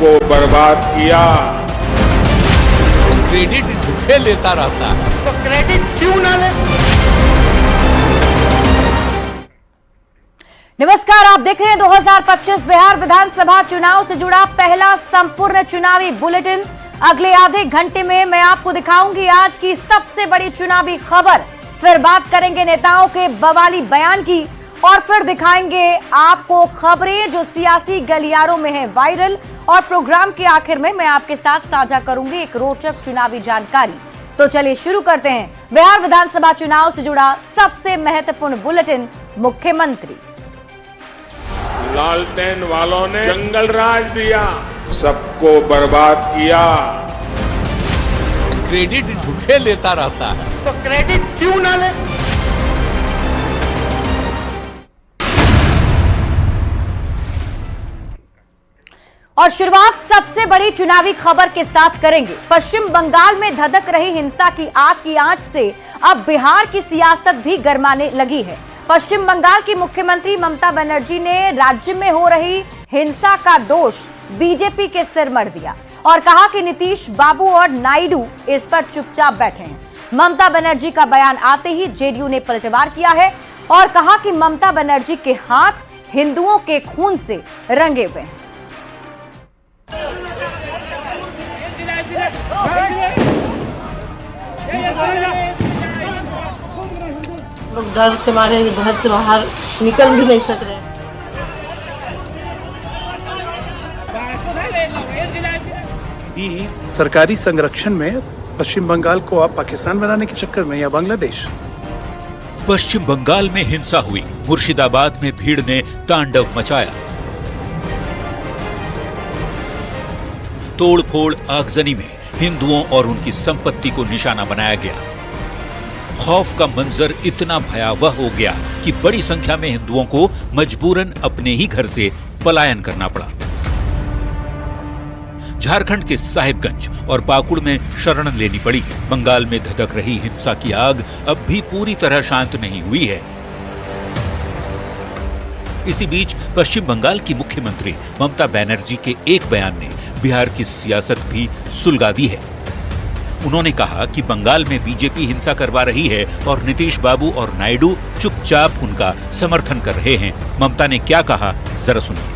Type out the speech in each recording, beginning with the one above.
सबको बर्बाद किया। क्रेडिट झूठे लेता रहता है, तो क्रेडिट क्यों ना ले? नमस्कार, आप देख रहे हैं 2025 बिहार विधानसभा चुनाव से जुड़ा पहला संपूर्ण चुनावी बुलेटिन। अगले आधे घंटे में मैं आपको दिखाऊंगी आज की सबसे बड़ी चुनावी खबर। फिर बात करेंगे नेताओं के बवाली बयान की और फिर दिखाएंगे आपको खबरें जो सियासी गलियारों में है वायरल। और प्रोग्राम के आखिर में मैं आपके साथ साझा करूंगी एक रोचक चुनावी जानकारी। तो चलिए शुरू करते हैं बिहार विधानसभा चुनाव से जुड़ा सबसे महत्वपूर्ण बुलेटिन। मुख्यमंत्री लालटेन वालों ने जंगल राज दिया, सबको बर्बाद किया। क्रेडिट झूठे लेता रहता है, तो क्रेडिट क्यों ना ले? और शुरुआत सबसे बड़ी चुनावी खबर के साथ करेंगे। पश्चिम बंगाल में धधक रही हिंसा की आग की आंच से अब बिहार की सियासत भी गरमाने लगी है। पश्चिम बंगाल की मुख्यमंत्री ममता बनर्जी ने राज्य में हो रही हिंसा का दोष बीजेपी के सिर मढ़ दिया और कहा कि नीतीश बाबू और नायडू इस पर चुपचाप बैठे हैं। ममता बनर्जी का बयान आते ही जेडीयू ने पलटवार किया है और कहा कि ममता बनर्जी के हाथ हिंदुओं के खून से रंगे हुए हैं। लोग डर के मारे घर से बाहर निकल भी नहीं सक रहे। सरकारी संरक्षण में पश्चिम बंगाल को आप पाकिस्तान बनाने के चक्कर में या बांग्लादेश? पश्चिम बंगाल में हिंसा हुई, मुर्शिदाबाद में भीड़ ने तांडव मचाया। तोड़फोड़ आगजनी में हिंदुओं और उनकी संपत्ति को निशाना बनाया गया। खौफ का मंजर इतना भयावह हो गया कि बड़ी संख्या में हिंदुओं को मजबूरन अपने ही घर से पलायन करना पड़ा। झारखंड के साहिबगंज और पाकुड़ में शरण लेनी पड़ी। बंगाल में धधक रही हिंसा की आग अब भी पूरी तरह शांत नहीं हुई है। इसी बीच पश्चिम बंगाल की मुख्यमंत्री ममता बनर्जी के एक बयान ने बिहार की सियासत भी सुलगा दी है। उन्होंने कहा कि बंगाल में बीजेपी हिंसा करवा रही है और नीतीश बाबू और नायडू चुपचाप उनका समर्थन कर रहे हैं। ममता ने क्या कहा, जरा सुनिए।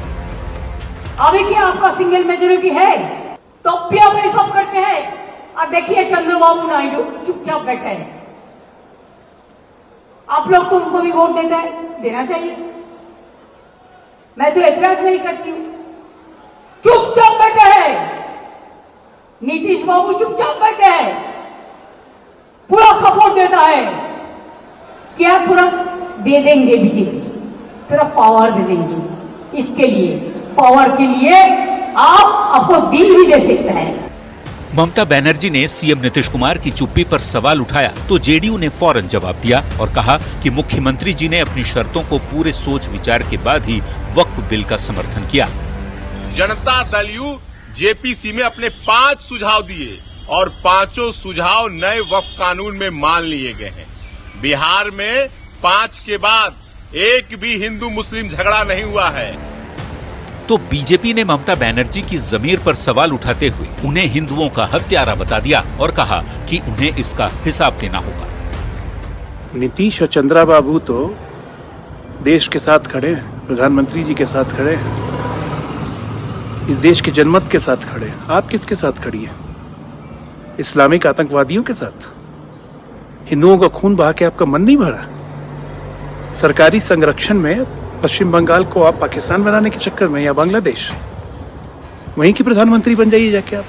अभी क्या आपका सिंगल मेजोरिटी है तो भी आप ये सब करते हैं और देखिए चंद्रबाबू नायडू चुपचाप बैठे हैं। आप लोग तो उनको भी वोट देते हैं, देना चाहिए। मैं तो एतराज नहीं करती हूँ, चुपचाप बैठे हैं। नीतीश बाबू चुपचाप बैठे हैं, पूरा सपोर्ट देता है। क्या थोड़ा दे देंगे बीजेपी, थोड़ा पावर दे देंगे। इसके लिए पावर के लिए आपको दिल भी दे सकते हैं। ममता बनर्जी ने सीएम नीतीश कुमार की चुप्पी पर सवाल उठाया तो जेडीयू ने फौरन जवाब दिया और कहा कि मुख्यमंत्री जी ने अपनी शर्तों को पूरे सोच विचार के बाद ही वक्फ बिल का समर्थन किया। जनता दल यू जेपीसी में अपने 5 सुझाव दिए और 5 सुझाव नए वक्फ कानून में मान लिए गए हैं। बिहार में 5 के बाद एक भी हिंदू मुस्लिम झगड़ा नहीं हुआ है। तो बीजेपी ने ममता बनर्जी की जमीर पर सवाल उठाते हुए उन्हें हिंदुओं का हत्यारा बता दिया और कहा कि उन्हें इसका हिसाब देना होगा। नीतीश और चंद्रा बाबू तो देश के साथ खड़े हैं, प्रधानमंत्री जी के साथ खड़े हैं, इस देश के जनमत के साथ खड़े हैं। आप किसके साथ खड़ी हैं? इस्लामिक आतंकवादियों के साथ? हिंदुओं का खून बहा के आपका मन नहीं भरा? सरकारी संरक्षण में पश्चिम बंगाल को आप पाकिस्तान बनाने के चक्कर में या बांग्लादेश? वहीं की प्रधानमंत्री बन जाइए जाके आप।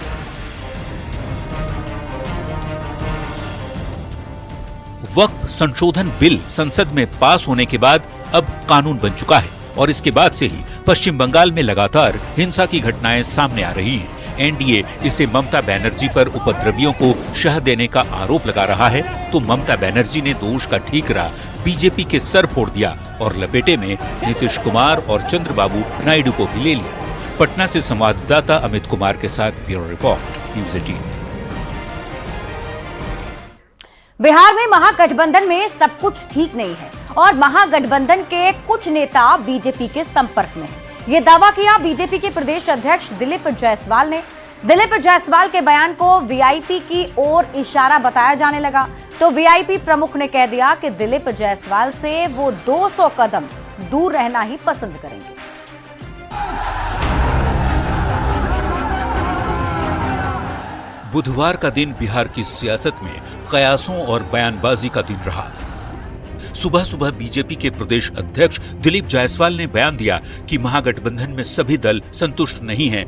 वक्फ संशोधन बिल संसद में पास होने के बाद अब कानून बन चुका है और इसके बाद से ही पश्चिम बंगाल में लगातार हिंसा की घटनाएं सामने आ रही हैं। एनडीए इसे ममता बनर्जी पर उपद्रवियों को शह देने का आरोप लगा रहा है तो ममता बनर्जी ने दोष का ठीकरा बीजेपी के सर फोड़ दिया और लपेटे में नीतीश कुमार और चंद्रबाबू नायडू को भी ले लिया। पटना से संवाददाता अमित कुमार के साथ ब्यूरो रिपोर्ट, न्यूज़ 18। बिहार में महागठबंधन में सब कुछ ठीक नहीं है और महागठबंधन के कुछ नेता बीजेपी के संपर्क में हैं। ये दावा किया बीजेपी के प्रदेश अध्यक्ष दिलीप जायसवाल ने। दिलीप जायसवाल के बयान को वीआईपी की ओर इशारा बताया जाने लगा तो वीआईपी प्रमुख ने कह दिया कि दिलीप जायसवाल से वो 200 कदम दूर रहना ही पसंद करेंगे। बुधवार का दिन बिहार की सियासत में कयासों और बयानबाजी का दिन रहा। सुबह सुबह बीजेपी के प्रदेश अध्यक्ष दिलीप जायसवाल ने बयान दिया कि महागठबंधन में सभी दल संतुष्ट नहीं हैं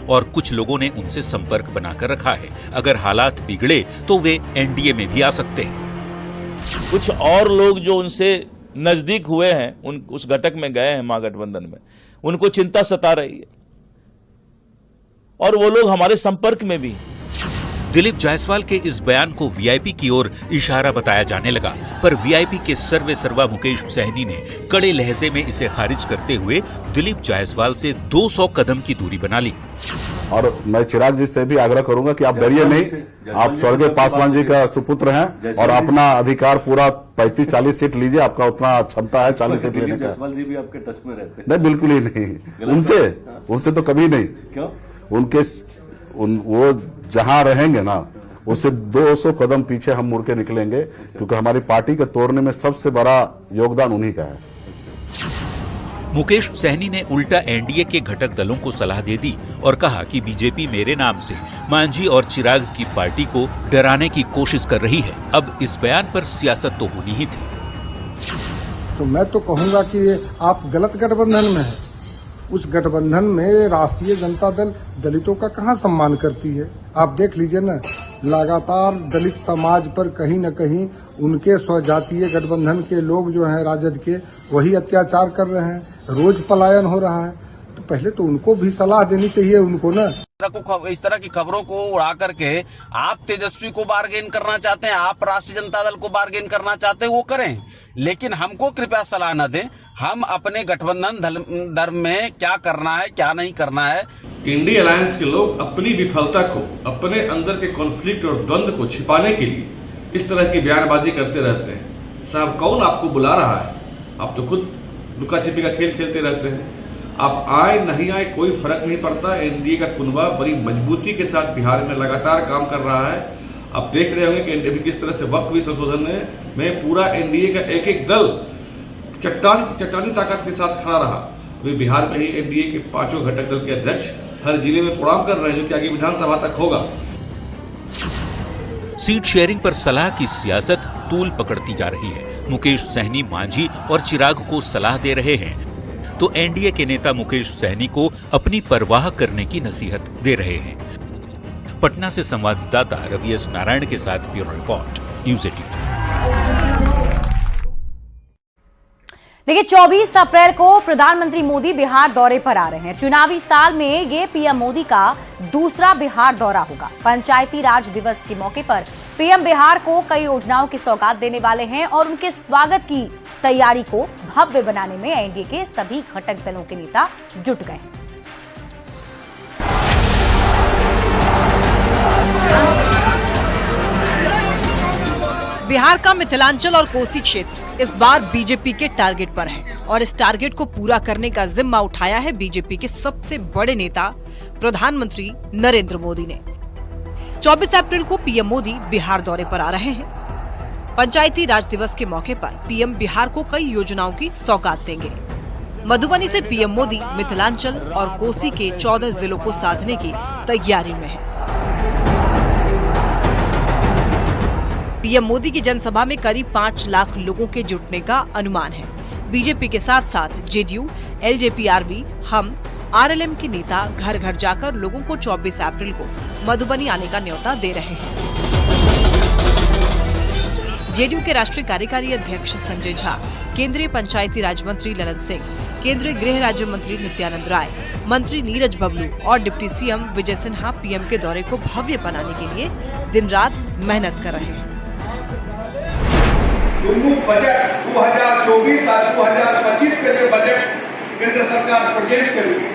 और कुछ लोगों ने उनसे संपर्क बनाकर रखा है। अगर हालात बिगड़े तो वे एनडीए में भी आ सकते हैं। कुछ और लोग जो उनसे नजदीक हुए हैं, उस घटक में गए हैं महागठबंधन में, उनको चिंता सता रही है और वो लोग हमारे संपर्क में भी। दिलीप जायसवाल के इस बयान को वीआईपी की ओर इशारा बताया जाने लगा, पर वीआईपी के सर्वे सर्वा मुकेश सहनी ने कड़े लहजे में इसे खारिज करते हुए दिलीप जायसवाल से 200 कदम की दूरी बना ली। और मैं चिराग जी से भी आग्रह करूंगा कि आप डरिए नहीं, आप स्वर्गीय पासवान जी का सुपुत्र हैं और अपना अधिकार पूरा 35-40 सीट लीजिए, आपका उतना क्षमता है 40 सीट लेने का। जायसवाल जी भी आपके टच में रहते हैं? नहीं, बिल्कुल ही नहीं, उनसे तो कभी नहीं। क्यों? वो जहां रहेंगे ना, उससे 200 कदम पीछे हम मुड़ के निकलेंगे, क्योंकि हमारी पार्टी के तोड़ने में सबसे बड़ा योगदान उन्हीं का है। मुकेश सहनी ने उल्टा एनडीए के घटक दलों को सलाह दे दी और कहा कि बीजेपी मेरे नाम से मांझी और चिराग की पार्टी को डराने की कोशिश कर रही है। अब इस बयान पर सियासत तो होनी ही थी। तो मैं तो कहूंगा कि आप गलत गठबंधन में हैं। उस गठबंधन में राष्ट्रीय जनता दल दलितों का कहाँ सम्मान करती है? आप देख लीजिए ना, लगातार दलित समाज पर कहीं न कहीं उनके स्वजातीय गठबंधन के लोग जो हैं राजद के, वही अत्याचार कर रहे हैं, रोज पलायन हो रहा है। तो पहले तो उनको भी सलाह देनी चाहिए उनको ना। इस तरह की खबरों को उड़ा करके आप तेजस्वी को बार्गेन करना चाहते हैं, आप राष्ट्रीय जनता दल को बार्गेन करना चाहते हैं, वो करें, लेकिन हमको कृपया सलाह न दें। हम अपने गठबंधन धर्म में क्या करना है क्या नहीं करना है। इंडिया अलायंस के लोग अपनी विफलता को, अपने अंदर के कॉन्फ्लिक्ट और द्वंद्व को छिपाने के लिए इस तरह की बयानबाजी करते रहते हैं। साहब, कौन आपको बुला रहा है? आप तो खुद लुका छिपी का खेल खेलते रहते हैं। आप आए नहीं आए कोई फर्क नहीं पड़ता। एनडीए का कुनबा बड़ी मजबूती के साथ बिहार में लगातार काम कर रहा है। आप देख रहे होंगे कि एनडीए किस तरह से वक्फ संशोधन में पूरा एनडीए का एक एक दल चट्टानी ताकत के साथ खड़ा रहा। वे बिहार में ही एनडीए के 5 घटक दल के अध्यक्ष हर जिले में प्रोग्राम कर रहे हैं, जो कि आगे विधानसभा तक होगा। सीट शेयरिंग पर सलाह की सियासत तूल पकड़ती जा रही है। मुकेश सहनी मांझी और चिराग को सलाह दे रहे हैं तो एनडीए के नेता मुकेश सहनी को अपनी परवाह करने की नसीहत दे रहे हैं। पटना से संवाददाता रवि एस नारायण के साथ ब्यूरो रिपोर्ट, न्यूज़ 18। देखिए, 24 अप्रैल को प्रधानमंत्री मोदी बिहार दौरे पर आ रहे हैं। चुनावी साल में ये पीएम मोदी का दूसरा बिहार दौरा होगा। पंचायती राज दिवस के मौके पर पीएम बिहार को कई योजनाओं की सौगात देने वाले हैं और उनके स्वागत की तैयारी को भव्य बनाने में एनडीए के सभी घटक दलों के नेता जुट गए हैं। बिहार का मिथिलांचल और कोसी क्षेत्र इस बार बीजेपी के टारगेट पर है और इस टारगेट को पूरा करने का जिम्मा उठाया है बीजेपी के सबसे बड़े नेता प्रधानमंत्री नरेंद्र मोदी ने। 24 अप्रैल को पीएम मोदी बिहार दौरे पर आ रहे हैं। पंचायती राज दिवस के मौके पर पीएम बिहार को कई योजनाओं की सौगात देंगे। मधुबनी से पीएम मोदी मिथिलांचल और कोसी के 14 जिलों को साधने की तैयारी में है। पीएम मोदी की जनसभा में करीब 5 लाख लोगों के जुटने का अनुमान है। बीजेपी के साथ साथ जेडीयू, एलजेपी-आरबी, हम, आरएलएम के नेता घर घर जाकर लोगों को 24 अप्रैल को मधुबनी आने का न्योता दे रहे हैं। जेडीयू के राष्ट्रीय कार्यकारी अध्यक्ष संजय झा, केंद्रीय पंचायती राज मंत्री ललन सिंह, केंद्रीय गृह राज्य मंत्री नित्यानंद राय, मंत्री नीरज बबलू और deputy CM Vijay Sinha PM के दौरे को भव्य बनाने के लिए दिन रात मेहनत कर रहे हैं। बजट 2024 और 2025 के लिए बजट केंद्र सरकार प्रेजेंट करेगी।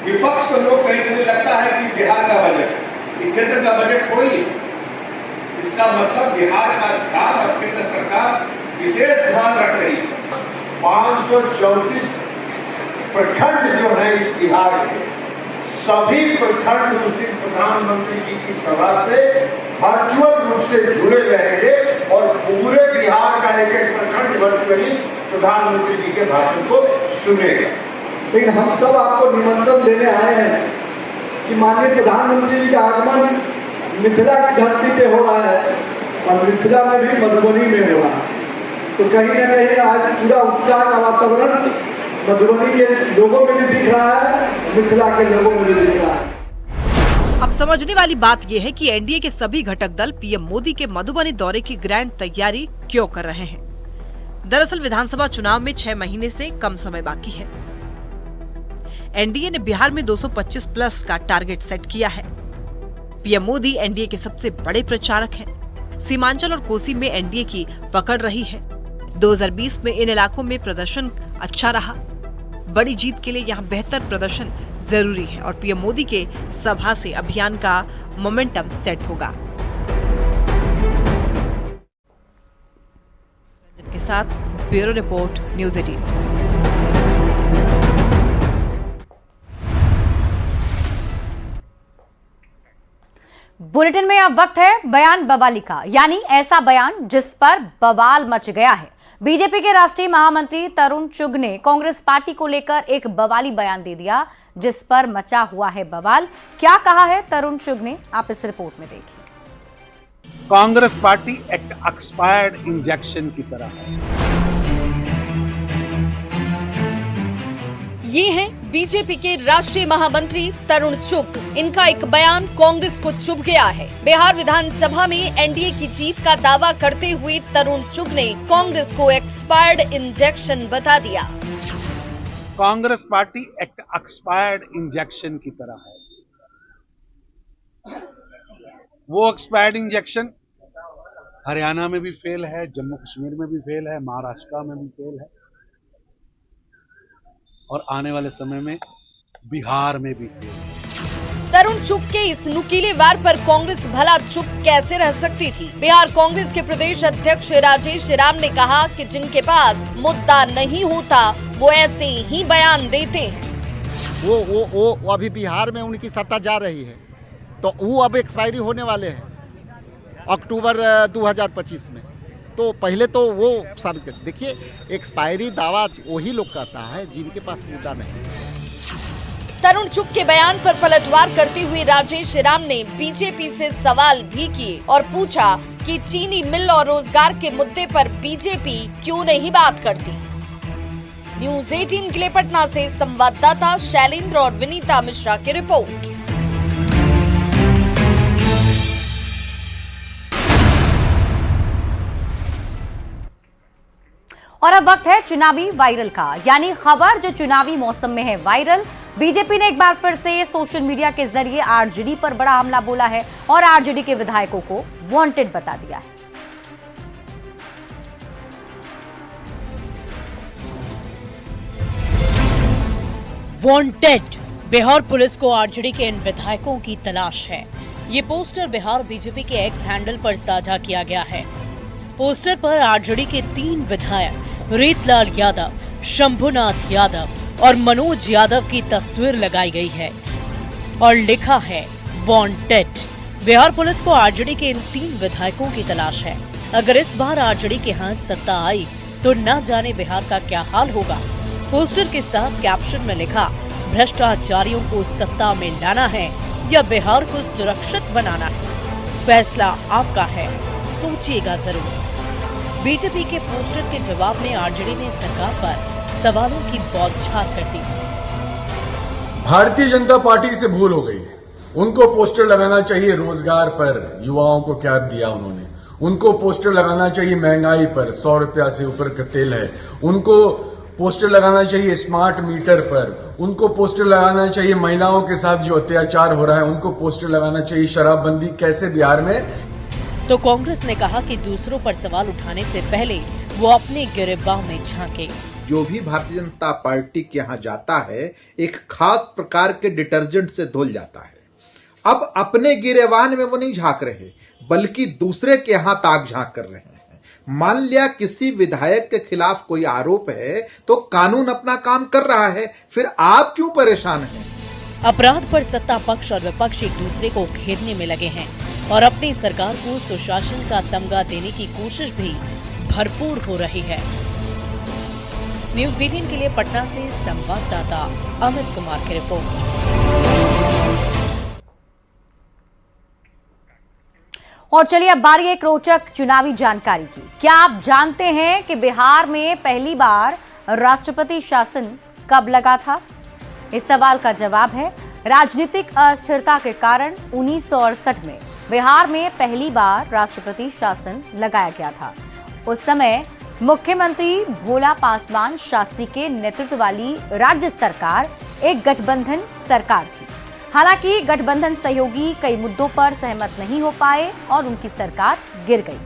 विपक्ष को लोग कहीं से लगता है कि बिहार का बजट, केंद्र का बजट थोड़ी है। इसका मतलब बिहार का ध्यान और केंद्र सरकार विशेष ध्यान रख रही है। 534 प्रखंड जो है इस बिहार के, सभी प्रखंड उस दिन प्रधानमंत्री जी की सभा से वर्चुअल रूप से जुड़े रहेंगे और पूरे बिहार का एक एक प्रखंड वर्चुअली प्रधानमंत्री जी के भाषण को सुनेगा। लेकिन हम सब आपको निमंत्रण देने आए हैं कि माननीय प्रधानमंत्री जी का आगमन मिथिला की धरती पे हो रहा है और मिथिला में भी मधुबनी में हो रहा है, तो कहीं न कहीं आज पूरा उत्साह का वातावरण मधुबनी के लोगों में भी दिख रहा है, मिथिला के लोगों में भी दिख रहा है। अब समझने वाली बात यह है कि एनडीए के सभी घटक दल पीएम मोदी के मधुबनी दौरे की ग्रैंड तैयारी क्यों कर रहे हैं। दरअसल विधानसभा चुनाव में 6 महीने से कम समय बाकी है। एनडीए ने बिहार में 225 प्लस का टारगेट सेट किया है। पीएम मोदी एनडीए के सबसे बड़े प्रचारक हैं। सीमांचल और कोसी में एनडीए की पकड़ रही है। 2020 में इन इलाकों में प्रदर्शन अच्छा रहा। बड़ी जीत के लिए यहाँ बेहतर प्रदर्शन जरूरी है और पीएम मोदी के सभा से अभियान का मोमेंटम सेट होगा। के साथ ब्यूरो रिपोर्ट न्यूज़ 18। बुलेटिन में अब वक्त है बयान बवाली का, यानी ऐसा बयान जिस पर बवाल मच गया है। बीजेपी के राष्ट्रीय महामंत्री तरुण चुग ने कांग्रेस पार्टी को लेकर एक बवाली बयान दे दिया, जिस पर मचा हुआ है बवाल। क्या कहा है तरुण चुग ने, आप इस रिपोर्ट में देखिए। कांग्रेस पार्टी एक एक्सपायर्ड इंजेक्शन की तरह है। ये हैं बीजेपी के राष्ट्रीय महामंत्री तरुण चुग। इनका एक बयान कांग्रेस को चुभ गया है। बिहार विधानसभा में एनडीए की जीत का दावा करते हुए तरुण चुग ने कांग्रेस को एक्सपायर्ड इंजेक्शन बता दिया। कांग्रेस पार्टी एक एक्सपायर्ड इंजेक्शन की तरह है। वो एक्सपायर्ड इंजेक्शन हरियाणा में भी फेल है, जम्मू कश्मीर में भी फेल है, महाराष्ट्र में भी फेल है और आने वाले समय में बिहार में भी फेल है। तरुण चुग के इस नुकीले वार पर कांग्रेस भला चुप कैसे रह सकती थी। बिहार कांग्रेस के प्रदेश अध्यक्ष राजेश राम ने कहा कि जिनके पास मुद्दा नहीं होता वो ऐसे ही बयान देते हैं। वो अभी बिहार में उनकी सत्ता जा रही है, तो वो अब एक्सपायरी होने वाले हैं अक्टूबर 2025 में। तो पहले तो वो साबित कर देखिए, एक्सपायरी दावा वही लोग कहता है जिनके पास मुद्दा नहीं। तरुण चुग के बयान पर पलटवार करते हुए राजेश राम ने बीजेपी से सवाल भी किए और पूछा कि चीनी मिल और रोजगार के मुद्दे पर बीजेपी क्यों नहीं बात करती। न्यूज़ 18 के लिए पटना से संवाददाता शैलेंद्र और विनीता मिश्रा की रिपोर्ट। और अब वक्त है चुनावी वायरल का, यानी खबर जो चुनावी मौसम में है वायरल। बीजेपी ने एक बार फिर से सोशल मीडिया के जरिए आरजेडी पर बड़ा हमला बोला है और आरजेडी के विधायकों को वांटेड बता दिया है। वांटेड, बिहार पुलिस को आरजेडी के इन विधायकों की तलाश है। ये पोस्टर बिहार बीजेपी के एक्स हैंडल पर साझा किया गया है। पोस्टर पर आरजेडी के 3 विधायक रीतलाल यादव, शंभुनाथ यादव और मनोज यादव की तस्वीर लगाई गई है और लिखा है वांटेड। बिहार पुलिस को आरजेडी के इन 3 विधायकों की तलाश है। अगर इस बार आरजेडी के हाथ सत्ता आई तो न जाने बिहार का क्या हाल होगा। पोस्टर के साथ कैप्शन में लिखा, भ्रष्टाचारियों को सत्ता में लाना है या बिहार को सुरक्षित बनाना है, फैसला आपका है, सोचिएगा जरूर। बीजेपी के पोस्टर के जवाब में आरजेडी ने सरकार पर सवालों की बौछार कर दी। भारतीय जनता पार्टी से भूल हो गई। उनको पोस्टर लगाना चाहिए रोजगार पर, युवाओं को क्या दिया उन्होंने। उनको पोस्टर लगाना चाहिए महंगाई पर, 100 रुपया से ऊपर का तेल है। उनको पोस्टर लगाना चाहिए स्मार्ट मीटर पर। उनको पोस्टर लगाना चाहिए महिलाओं के साथ जो अत्याचार हो रहा है। उनको पोस्टर लगाना चाहिए शराबबंदी कैसे बिहार में। तो कांग्रेस ने कहा कि दूसरों पर सवाल उठाने से पहले वो अपने गिरेबान में झांके। जो भी भारतीय जनता पार्टी के यहाँ जाता है एक खास प्रकार के डिटर्जेंट से धुल जाता है। अब अपने गिरेबान में वो नहीं झांक रहे, बल्कि दूसरे के यहाँ ताक झांक कर रहे हैं। मान लिया किसी विधायक के खिलाफ कोई आरोप है तो कानून अपना काम कर रहा है, फिर आप क्यों परेशान हैं? अपराध पर सत्ता पक्ष और विपक्ष एक दूसरे को घेरने में लगे हैं और अपनी सरकार को सुशासन का तमगा देने की कोशिश भी भरपूर हो रही है। न्यूज़ 18 के लिए पटना से संवाददाता अमित कुमार की रिपोर्ट। और चलिए अब बारी एक रोचक चुनावी जानकारी की। क्या आप जानते हैं कि बिहार में पहली बार राष्ट्रपति शासन कब लगा था? इस सवाल का जवाब है राजनीतिक अस्थिरता के कारण 1968 में बिहार में पहली बार राष्ट्रपति शासन लगाया गया था। उस समय मुख्यमंत्री भोला पासवान शास्त्री के नेतृत्व वाली राज्य सरकार एक गठबंधन सरकार थी। हालांकि गठबंधन सहयोगी कई मुद्दों पर सहमत नहीं हो पाए और उनकी सरकार गिर गई।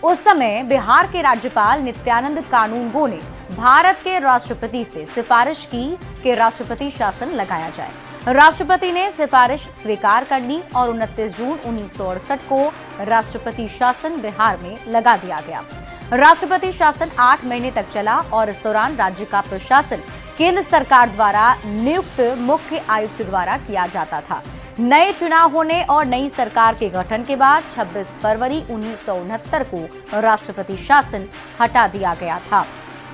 उस समय बिहार के राज्यपाल नित्यानंद कानूनगो ने भारत के राष्ट्रपति से सिफारिश की कि राष्ट्रपति शासन लगाया जाए। राष्ट्रपति ने सिफारिश स्वीकार कर ली और 29 जून 1968 को राष्ट्रपति शासन बिहार में लगा दिया गया। राष्ट्रपति शासन 8 महीने तक चला और इस दौरान राज्य का प्रशासन केंद्र सरकार द्वारा नियुक्त मुख्य आयुक्त द्वारा किया जाता था। नए चुनाव होने और नई सरकार के गठन के बाद 26 फरवरी 1969 को राष्ट्रपति शासन हटा दिया गया था।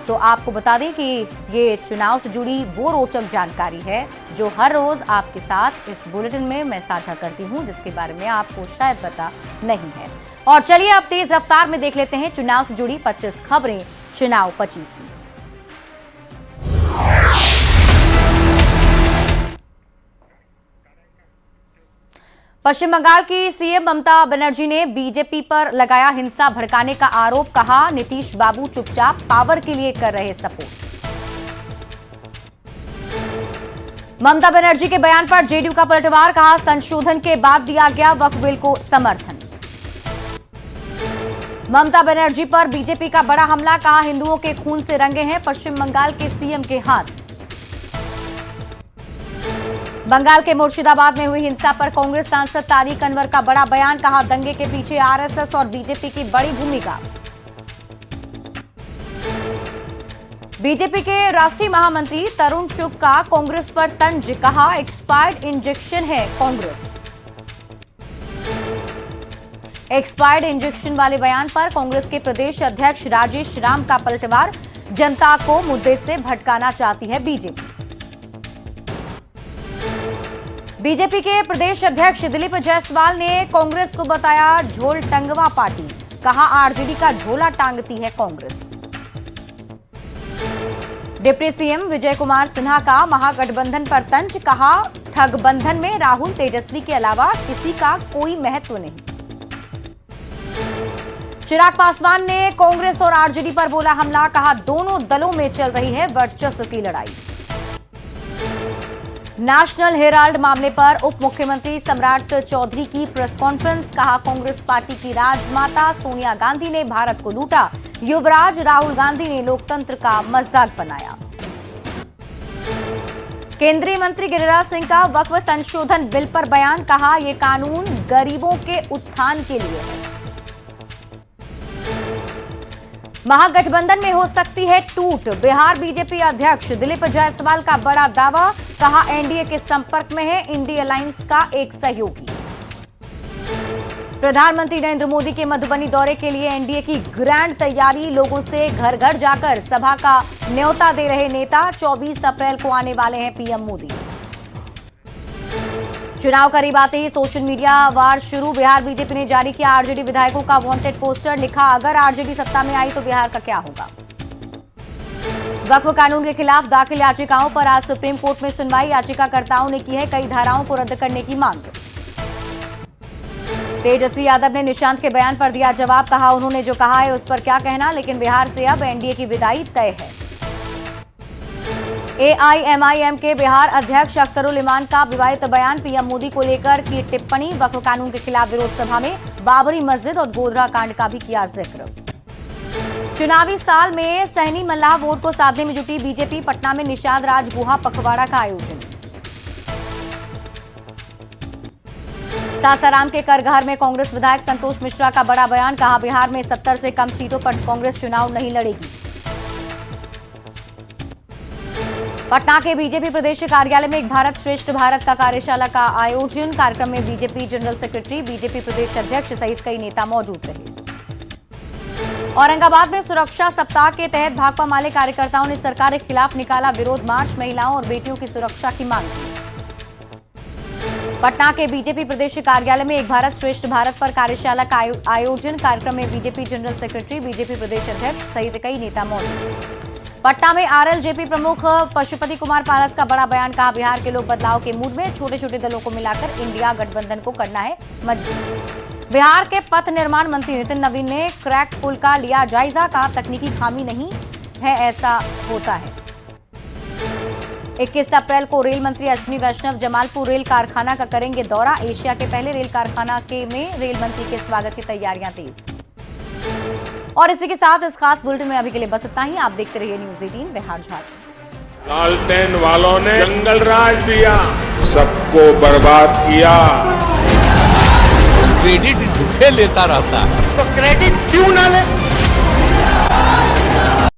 तो आपको बता दें कि ये चुनाव से जुड़ी वो रोचक जानकारी है जो हर रोज आपके साथ इस बुलेटिन में मैं साझा करती हूँ, जिसके बारे में आपको शायद पता नहीं है। और चलिए अब तेज रफ्तार में देख लेते हैं चुनाव से जुड़ी 25 खबरें चुनाव 25। पश्चिम बंगाल की सीएम ममता बनर्जी ने बीजेपी पर लगाया हिंसा भड़काने का आरोप। कहा नीतीश बाबू चुपचाप पावर के लिए कर रहे सपोर्ट। ममता बनर्जी के बयान पर जेडीयू का पलटवार। कहा संशोधन के बाद दिया गया वक्फ बिल को समर्थन। ममता बनर्जी पर बीजेपी का बड़ा हमला। कहा हिंदुओं के खून से रंगे हैं पश्चिम बंगाल के सीएम के हाथ। बंगाल के मुर्शिदाबाद में हुई हिंसा पर कांग्रेस सांसद तारिक अनवर का बड़ा बयान। कहा दंगे के पीछे आरएसएस और बीजेपी की बड़ी भूमिका। बीजेपी के राष्ट्रीय महामंत्री तरुण चुग का कांग्रेस पर तंज। कहा एक्सपायर्ड इंजेक्शन है कांग्रेस। एक्सपायर्ड इंजेक्शन वाले बयान पर कांग्रेस के प्रदेश अध्यक्ष राजेश राम का पलटवार। जनता को मुद्दे से भटकाना चाहती है बीजेपी। बीजेपी के प्रदेश अध्यक्ष दिलीप जायसवाल ने कांग्रेस को बताया झोल टंगवा पार्टी। कहा आरजेडी का झोला टांगती है कांग्रेस। डिप्टी सीएम विजय कुमार सिन्हा का महागठबंधन पर तंज। कहा ठगबंधन में राहुल तेजस्वी के अलावा किसी का कोई महत्व नहीं। चिराग पासवान ने कांग्रेस और आरजेडी पर बोला हमला। कहा दोनों दलों में चल रही है वर्चस्व की लड़ाई। नेशनल हेराल्ड मामले पर उप मुख्यमंत्री सम्राट चौधरी की प्रेस कॉन्फ्रेंस। कहा कांग्रेस पार्टी की राजमाता सोनिया गांधी ने भारत को लूटा। युवराज राहुल गांधी ने लोकतंत्र का मजाक बनाया। केंद्रीय मंत्री गिरिराज सिंह का वक्फ संशोधन बिल पर बयान। कहा यह कानून गरीबों के उत्थान के लिए है। महागठबंधन में हो सकती है टूट। बिहार बीजेपी अध्यक्ष दिलीप जायसवाल का बड़ा दावा। कहा एनडीए के संपर्क में है इंडिया अलायंस का एक सहयोगी। प्रधानमंत्री नरेंद्र मोदी के मधुबनी दौरे के लिए एनडीए की ग्रैंड तैयारी। लोगों से घर घर जाकर सभा का न्योता दे रहे नेता। 24 अप्रैल को आने वाले हैं पीएम मोदी। चुनाव करीब आते ही सोशल मीडिया वार शुरू। बिहार बीजेपी ने जारी किया आरजेडी विधायकों का वांटेड पोस्टर। लिखा अगर आरजेडी सत्ता में आई तो बिहार का क्या होगा। वक्फ कानून के खिलाफ दाखिल याचिकाओं पर आज सुप्रीम कोर्ट में सुनवाई। याचिकाकर्ताओं ने की है कई धाराओं को रद्द करने की मांग। तेजस्वी यादव ने निशांत के बयान पर दिया जवाब। कहा उन्होंने जो कहा है उस पर क्या कहना, लेकिन बिहार से अब एनडीए की विदाई तय है। एआईएमआईएम के बिहार अध्यक्ष अख्तरुल इमान का विवादित बयान। पीएम मोदी को लेकर की टिप्पणी। वक्फ कानून के खिलाफ विरोध सभा में बाबरी मस्जिद और गोधरा कांड का भी किया जिक्र। चुनावी साल में सहनी मल्लाह वोट को साधने में जुटी बीजेपी। पटना में निषाद राज गुहा पखवाड़ा का आयोजन। सासाराम के करघर में कांग्रेस विधायक संतोष मिश्रा का बड़ा बयान, कहा बिहार में 70 से कम सीटों पर कांग्रेस चुनाव नहीं लड़ेगी। पटना के बीजेपी प्रदेश कार्यालय में एक भारत श्रेष्ठ भारत का कार्यशाला का आयोजन, कार्यक्रम में बीजेपी जनरल सेक्रेटरी, बीजेपी प्रदेश अध्यक्ष सहित कई नेता मौजूद रहे। औरंगाबाद में सुरक्षा सप्ताह के तहत भाकपा माले कार्यकर्ताओं ने सरकार के खिलाफ निकाला विरोध मार्च, महिलाओं और बेटियों की सुरक्षा की मांग की। पटना के बीजेपी प्रदेश कार्यालय में एक भारत श्रेष्ठ भारत पर कार्यशाला का आयोजन, कार्यक्रम में बीजेपी जनरल सेक्रेटरी, बीजेपी प्रदेश अध्यक्ष सहित कई नेता मौजूद। पटना में आरएलजेपी प्रमुख पशुपति कुमार पारस का बड़ा बयान, कहा बिहार के लोग बदलाव के मूड में, छोटे छोटे दलों को मिलाकर इंडिया गठबंधन को करना है मजबूत। बिहार के पथ निर्माण मंत्री नितिन नवीन ने क्रैक पुल का लिया जायजा, कहा तकनीकी खामी नहीं है, ऐसा होता है। 21 अप्रैल को रेल मंत्री अश्विनी वैष्णव जमालपुर रेल कारखाना का करेंगे दौरा, एशिया के पहले रेल कारखाना में रेल मंत्री के स्वागत की तैयारियां तेज। और इसी के साथ इस खास बुलेटिन में अभी के लिए बस इतना ही। आप देखते रहिए न्यूज़ 18 बिहार झारखंड। लालटेन वालों ने जंगल राज दिया, सबको बर्बाद किया। क्रेडिट झूठे लेता रहता है, तो क्रेडिट क्यों ना ले?